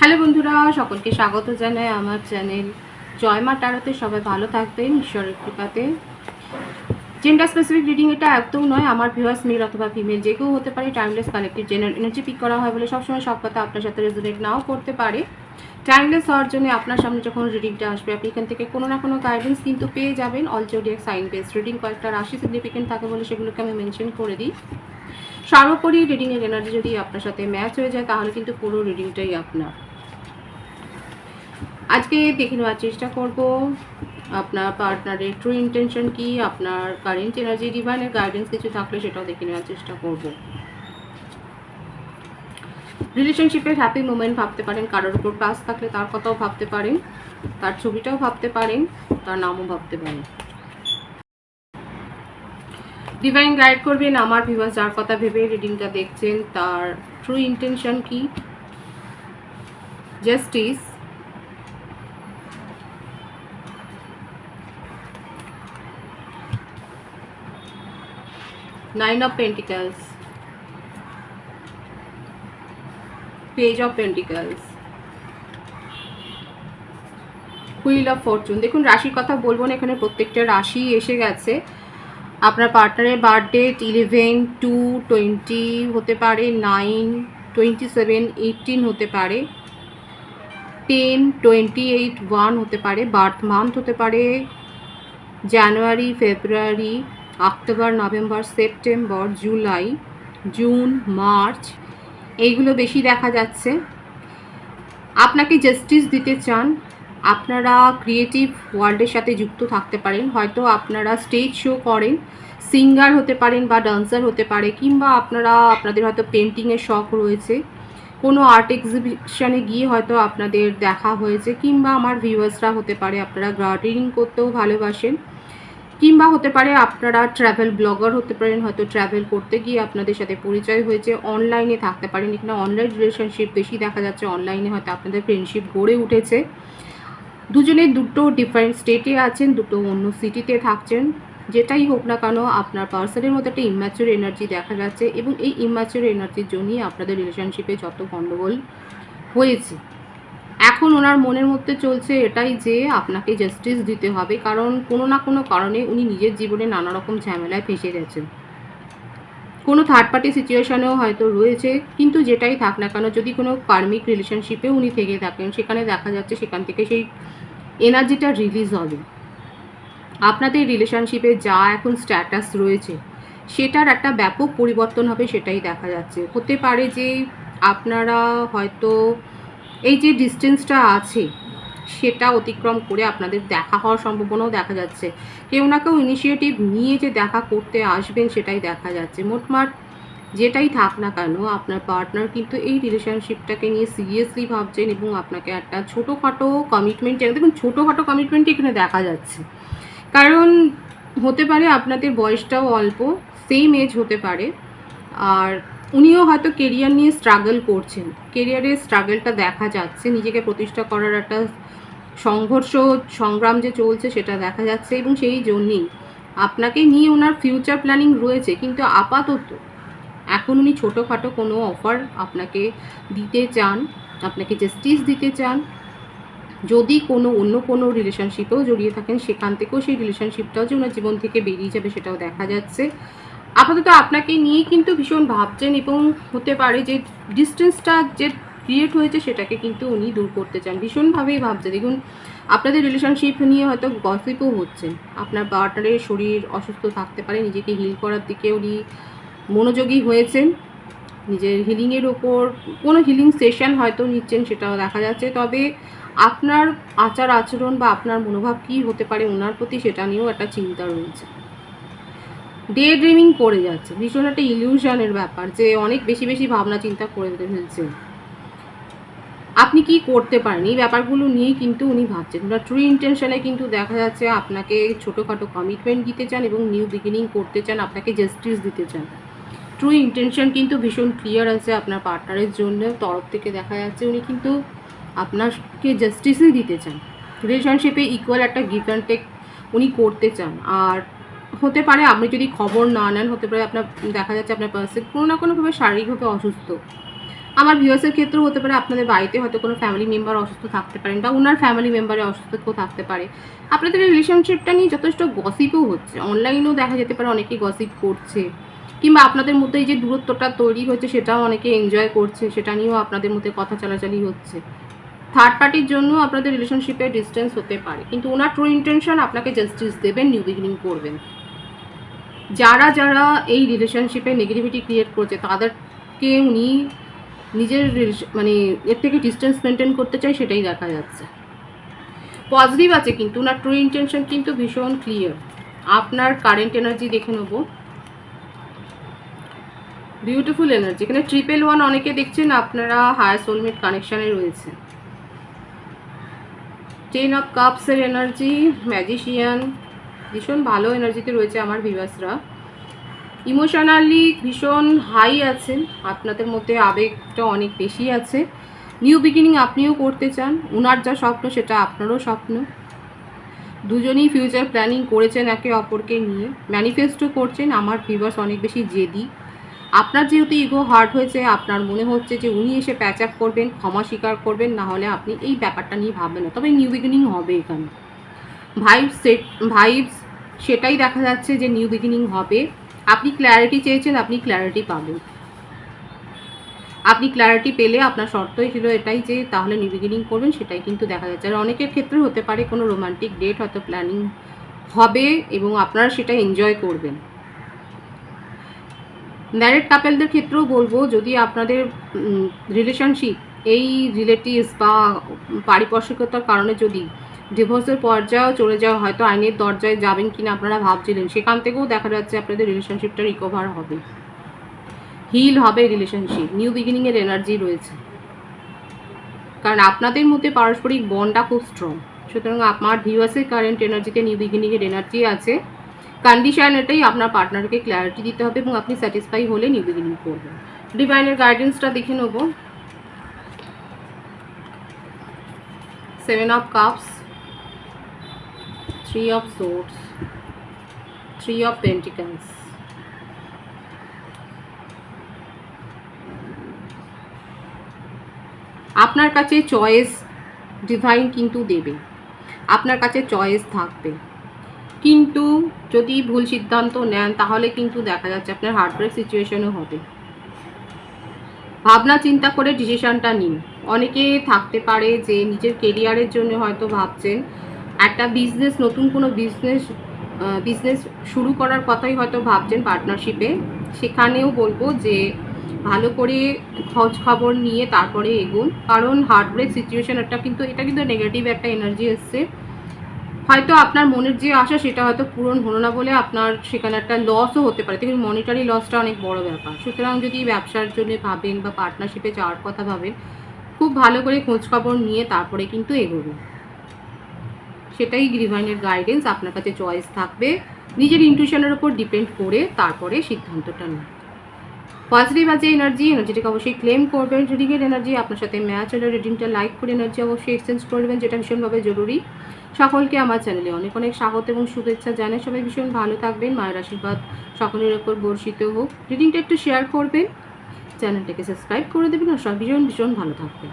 Hello বন্ধুরা, সকলকে স্বাগত জানাই আমার চ্যানেল জয় মা ট্যারোতে। সবাই ভালো থাকবেন ঈশ্বরের কৃপাতে। জেন্ডার স্পেসিফিক রিডিং এটা একদম নয়, আমার ভিউয়ার্স মেল অথবা ফিমেল যে কেউ হতে পারে। Timeless collective general energy pick করা হয় বলে সবসময় সব কথা আপনার সাথে রেজোনেট নাও করতে পারে। টাইমলেস হওয়ার জন্য আপনার সামনে যখন রিডিংটা আসবে আপনি এখান থেকে কোনো না কোনো গাইডেন্স কিন্তু পেয়ে যাবেন। All zodiac sign based reading, কয়েকটা রাশি সিগনিফিকেন্ট থাকে বলে সেগুলোকে আমি মেনশন করে দিই। সর্বোপরি রিডিংয়ের এনার্জি যদি আপনার সাথে ম্যাচ হয়ে যায় তাহলে কিন্তু পুরো রিডিংটাই আপনার। আজকে দেখে নেওয়ার চেষ্টা করব আপনার পার্টনারের ট্রু ইন্টেনশন কি, আপনার কারেন্ট এনার্জি, ডিভাইনের গাইডেন্স কিছু থাকলে সেটাও দেখে নেওয়ার চেষ্টা করব। রিলেশনশিপের হ্যাপি মোমেন্ট ভাবতে পারেন, কারোর উপর ক্রাশ থাকলে তার কথাও ভাবতে পারেন, তার ছবিটাও ভাবতে পারেন, তার নামও ভাবতে পারেন। ডিভাইন গাইড করবেন আমার ভিউয়ার্স যার কথা ভেবে রিডিংটা দেখছেন তার ট্রু ইন্টেনশন কি। Justice, Nine of Pentacles, Page of Pentacles, Wheel of Fortune। দেখুন রাশির কথা বলবো না, এখানে প্রত্যেকটা রাশি এসে গেছে। আপনার পার্টনারের বার্থডে 11/2/20 হতে পারে, 9/27/18 হতে পারে, 10/28/1 হতে পারে, বার্থ মান্থ হতে পারে January, February, October, November, September, July, June, March, এইগুলো বেশি দেখা যাচ্ছে। আপনাকে জাস্টিস দিতে চান, আপনারা ক্রিয়েটিভ ওয়ার্ল্ডের সাথে যুক্ত থাকতে পারেন। হয়তো আপনারা স্টেজ শো করেন, সিঙ্গার হতে পারেন বা ডান্সার হতে পারে, কিংবা আপনাদের হয়তো পেন্টিংয়ের শখ রয়েছে, কোনো আর্ট এক্সিবিশনে গিয়ে হয়তো আপনাদের দেখা হয়েছে, কিংবা আমার ভিউয়ার্সরা হতে পারে আপনারা গার্ডেনিং করতেও ভালোবাসেন, কিংবা হতে পারে আপনারা ট্রাভেল ব্লগার হতে পারেন, হয়তো ট্রাভেল করতে গিয়ে আপনাদের সাথে পরিচয় হয়েছে। অনলাইনে থাকতে পারেন, এখানে অনলাইন রিলেশনশিপ বেশি দেখা যাচ্ছে, অনলাইনে হয়তো আপনাদের ফ্রেন্ডশিপ গড়ে উঠেছে। দুজনে দুটো ডিফারেন্ট স্টেটে আছেন, দুটো অন্য সিটিতে থাকছেন। যেটাই হোক না কেন আপনার পার্সনের মধ্যে একটা ইম্যাচিওর এনার্জি দেখা যাচ্ছে, এবং এই ইম্যাচিওর এনার্জির জন্যই আপনাদের রিলেশনশিপে যত গণ্ডগোল হয়েছে। এখন ওনার মনের মধ্যে চলছে এটাই যে আপনাকে জাস্টিস দিতে হবে, কারণ কোনো না কোনো কারণে উনি নিজের জীবনে নানা রকম ঝামেলায় ফেঁসে গেছেন, কোনো থার্ড পার্টি সিচুয়েশনেও হয়তো রয়েছে। কিন্তু যেটাই থাক না কেন, যদি কোনো কার্মিক রিলেশনশিপে উনি থেকে থাকেন, সেখানে দেখা যাচ্ছে সেখান থেকে সেই এনার্জিটা রিলিজ হবে। আপনাদের রিলেশনশিপে যা এখন স্ট্যাটাস রয়েছে সেটার একটা ব্যাপক পরিবর্তন হবে, সেটাই দেখা যাচ্ছে। হতে পারে যে আপনারা হয়তো এই যে ডিস্টেন্সটা আছে সেটা অতিক্রম করে আপনাদের দেখা হওয়ার সম্ভাবনাও দেখা যাচ্ছে। কেউ না কেউ ইনিশিয়েটিভ নিয়ে যে দেখা করতে আসবেন সেটাই দেখা যাচ্ছে। মোটমাট যেটাই থাক না কেন আপনার পার্টনার কিন্তু এই রিলেশনশিপটাকে নিয়ে সিরিয়াসলি ভাবছেন, এবং আপনাকে একটা ছোটোখাটো কমিটমেন্ট, দেখুন ছোটোখাটো কমিটমেন্টই এখানে দেখা যাচ্ছে। কারণ হতে পারে আপনাদের বয়সটাও অল্প, সেম এজ হতে পারে, আর উনিও হয়তো কেরিয়ার নিয়ে স্ট্রাগল করছেন। কেরিয়ারের স্ট্রাগলটা দেখা যাচ্ছে, নিজেকে প্রতিষ্ঠা করার একটা সংঘর্ষ সংগ্রাম যে চলছে সেটা দেখা যাচ্ছে, এবং সেই জন্যেই আপনাকে নিয়ে ওনার ফিউচার প্ল্যানিং রয়েছে। কিন্তু আপাতত এখন উনি ছোটোখাটো কোনো অফার আপনাকে দিতে চান, আপনাকে জাস্টিস দিতে চান। যদি অন্য কোনো রিলেশনশিপেও জড়িয়ে থাকেন সেখান থেকেও সেই রিলেশনশিপটাও যে ওনার জীবন থেকে বেরিয়ে যাবে সেটাও দেখা যাচ্ছে। আপাতত আপনাকে নিয়ে কিন্তু ভীষণ ভাবছেন, এবং হতে পারে যে ডিস্টেন্সটা যে ক্রিয়েট হয়েছে সেটাকে কিন্তু উনি দূর করতে চান, ভীষণভাবেই ভাবছে। দেখুন আপনাদের রিলেশনশিপ নিয়ে হয়তো গসিপও হচ্ছে, আপনার পার্টনারের শরীর অসুস্থ থাকতে পারে, নিজেকে হিল করার দিকে উনি মনোযোগী হয়েছেন, নিজের হিলিংয়ের ওপর কোনো হিলিং সেশন হয়তো নিচ্ছেন সেটাও দেখা যাচ্ছে। তবে আপনার আচার আচরণ বা আপনার মনোভাব কী হতে পারে ওনার প্রতি সেটা নিয়েও একটা চিন্তা রয়েছে। ডে ড্রিমিং করে যাচ্ছে, ভীষণ একটা ইলিউশনের ব্যাপার, যে অনেক বেশি বেশি ভাবনা চিন্তা করে ফেলছে। আপনি কি করতে পারেন এই ব্যাপারগুলো নিয়েই কিন্তু উনি ভাবছেন। ওনার ট্রু ইন্টেনশনে কিন্তু দেখা যাচ্ছে আপনাকে ছোটোখাটো কমিটমেন্ট দিতে চান এবং নিউ বিগিনিং করতে চান, আপনাকে জাস্টিস দিতে চান। ট্রু ইন্টেনশন কিন্তু ভীষণ ক্লিয়ার আছে আপনার পার্টনারের জন্য, তরফ থেকে দেখা যাচ্ছে উনি কিন্তু আপনাকে জাস্টিসই দিতে চান। রিলেশনশিপে ইকুয়াল একটা গিভ অ্যান্ড টেক উনি করতে চান। আর হতে পারে আপনি যদি খবর না নেন, হতে পারে আপনার দেখা যাচ্ছে আপনার পার্সন কোনো না কোনোভাবে শারীরিকভাবে অসুস্থ, আমার ভিউয়ার্সের ক্ষেত্রেও হতে পারে আপনাদের বাড়িতে হয়তো কোনো ফ্যামিলি মেম্বার অসুস্থ থাকতে পারেন, বা ওনার ফ্যামিলি মেম্বারে অসুস্থ কেউ থাকতে পারে। আপনাদের রিলেশনশিপটা নিয়ে যথেষ্ট গসিপও হচ্ছে, অনলাইনেও দেখা যেতে পারে অনেকেই গসিপ করছে, কিংবা আপনাদের মধ্যে এই যে দূরত্বটা তৈরি হচ্ছে সেটাও অনেকে এনজয় করছে, সেটা নিয়েও আপনাদের মধ্যে কথা চালাচালি হচ্ছে। থার্ড পার্টির জন্য আপনাদের রিলেশনশিপে ডিস্টেন্স হতে পারে, কিন্তু ওনার ট্রু ইন্টেনশন আপনাকে জাস্টিস দেবেন, নিউ বিগিনিং করবেন। যারা যারা এই রিলেশনশিপে নেগেটিভিটি ক্রিয়েট করছে তাদেরকে উনি নিজের মানে এর থেকে ডিস্টেন্স মেনটেন করতে চাই, সেটাই দেখা যাচ্ছে। পজিটিভ আছে, কিন্তু ওনার ট্রু ইন্টেনশন কিন্তু ভীষণ ক্লিয়ার। আপনার কারেন্ট এনার্জি দেখে নেব। বিউটিফুল এনার্জি, এখানে 111 অনেকে দেখছেন আপনারা হায়ার সোলমেট কানেকশানে রয়েছে। 10 অফ কাপসের এনার্জি, ম্যাজিশিয়ান, ভীষণ ভালো এনার্জিতে রয়েছে আমার ভিউয়ার্সরা। ইমোশনালি ভীষণ হাই আছেন, আপনাদের মধ্যে আবেগটা অনেক বেশি আছে। নিউ বিগিনিং আপনিও করতে চান, ওনার যা স্বপ্ন সেটা আপনারও স্বপ্ন। দুজনেই ফিউচার প্ল্যানিং করেছেন একে অপরকে নিয়ে, ম্যানিফেস্টও করছেন। আমার ভিউয়ার্স অনেক বেশি জেদি। আপনার যেহেতু ইগো হার্ট হয়েছে, আপনার মনে হচ্ছে যে উনি এসে প্যাচ আপ করবেন, ক্ষমা স্বীকার করবেন, না হলে আপনি এই ব্যাপারটা নিয়ে ভাববেন না। তবে নিউ বিগিনিং হবে এখানে, ভাইবস সেটাই দেখা যাচ্ছে যে নিউ বিগিনিং হবে। আপনি ক্ল্যারিটি চেয়েছেন, আপনি ক্ল্যারিটি পাবেন। আপনি ক্ল্যারিটি পেলে আপনার শর্তই ছিল এটাই যে তাহলে নিউ বিগিনিং করবেন, সেটাই কিন্তু দেখা যাচ্ছে। আর অনেকের ক্ষেত্রে হতে পারে কোনো রোমান্টিক ডেট হয়তো প্ল্যানিং হবে এবং আপনারা সেটা এনজয় করবেন। ম্যারিড কাপেলদের ক্ষেত্রেও বলবো, যদি আপনাদের রিলেশনশিপ এই রিলেটিভস বা পারিপার্শ্বিকতার কারণে যদি ডিভোর্সের পর্যায়েও চলে যাওয়া, হয়তো আইনের দরজায় যাবেন কিনা আপনারা ভাবছিলেন, সেখান থেকেও দেখা যাচ্ছে আপনাদের রিলেশনশিপটা রিকভার হবে, হিল হবে রিলেশনশিপ। নিউ বিগিনিংয়ের এনার্জি রয়েছে, কারণ আপনাদের মধ্যে পারস্পরিক বন্ডটা খুব স্ট্রং। সুতরাং আপনার ভিউয়ার্সের কারেন্ট এনার্জিতে নিউ বিগিনিংয়ের এনার্জি আছে। কন্ডিশন এটাই, আপনার পার্টনারকে ক্ল্যারিটি দিতে হবে এবং আপনি স্যাটিসফাই হলে নিউ বিগিনিং করবেন। ডিভাইনের গাইডেন্সটা দেখে নেব। 7 of cups, 3 of swords, 3 of pentacles. আপনার কাছে চয়েস ডিভাইন কিন্তু দেবে, আপনার কাছে চয়েস থাকবে, কিন্তু যদি ভুল সিদ্ধান্ত নেন তাহলে কিন্তু দেখা যাচ্ছে আপনার হার্টব্রেক সিচুয়েশনও হবে। ভাবনা চিন্তা করে ডিসিশনটা নিন। অনেকে থাকতে পারে যে নিজের কেরিয়ারের জন্য হয়তো ভাবছেন, একটা বিজনেস, নতুন কোনো বিজনেস শুরু করার কথাই হয়তো ভাবছেন পার্টনারশিপে। সেখানেও বলবো যে ভালো করে খোঁজ খবর নিয়ে তারপরে এগুন, কারণ হার্টব্রেক সিচুয়েশন একটা কিন্তু এটা কিন্তু নেগেটিভ একটা এনার্জি এসছে। হয়তো আপনার মনের যে আশা সেটা হয়তো পূরণ হলো না বলে আপনার সেখানে একটা লসও হতে পারে, দেখুন মনিটারি লসটা অনেক বড় ব্যাপার। সুতরাং যদি ব্যবসার জন্য ভাবেন বা পার্টনারশিপে যাওয়ার কথা ভাবেন, খুব ভালো করে খোঁজখবর নিয়ে তারপরে কিন্তু এগোবেন। সেটাই ডিভাইনের গাইডেন্স, আপনার কাছে চয়েস থাকবে, নিজের ইনটিউশনের উপর ডিপেন্ড করে তারপরে সিদ্ধান্তটা নিন। পজিটিভ আছে এনার্জিটাকে অবশ্যই ক্লেম করবেন। রিডিংয়ের এনার্জি আপনার সাথে ম্যাচ হলে রিডিংটা লাইক করে এনার্জি অবশ্যই এক্সচেঞ্জ করবেন, যেটা ভীষণভাবে জরুরি। সকলকে আমার চ্যানেলে অনেক অনেক স্বাগত এবং শুভেচ্ছা জানাই। সবাই ভীষণ ভালো থাকবেন, মায়ের আশীর্বাদ সকলের ওপর বর্ষিত হোক। রিডিংটা একটু শেয়ার করবেন, চ্যানেলটাকে সাবস্ক্রাইব করে দেবেন, আর সব ভীষণ ভীষণ ভালো থাকবেন।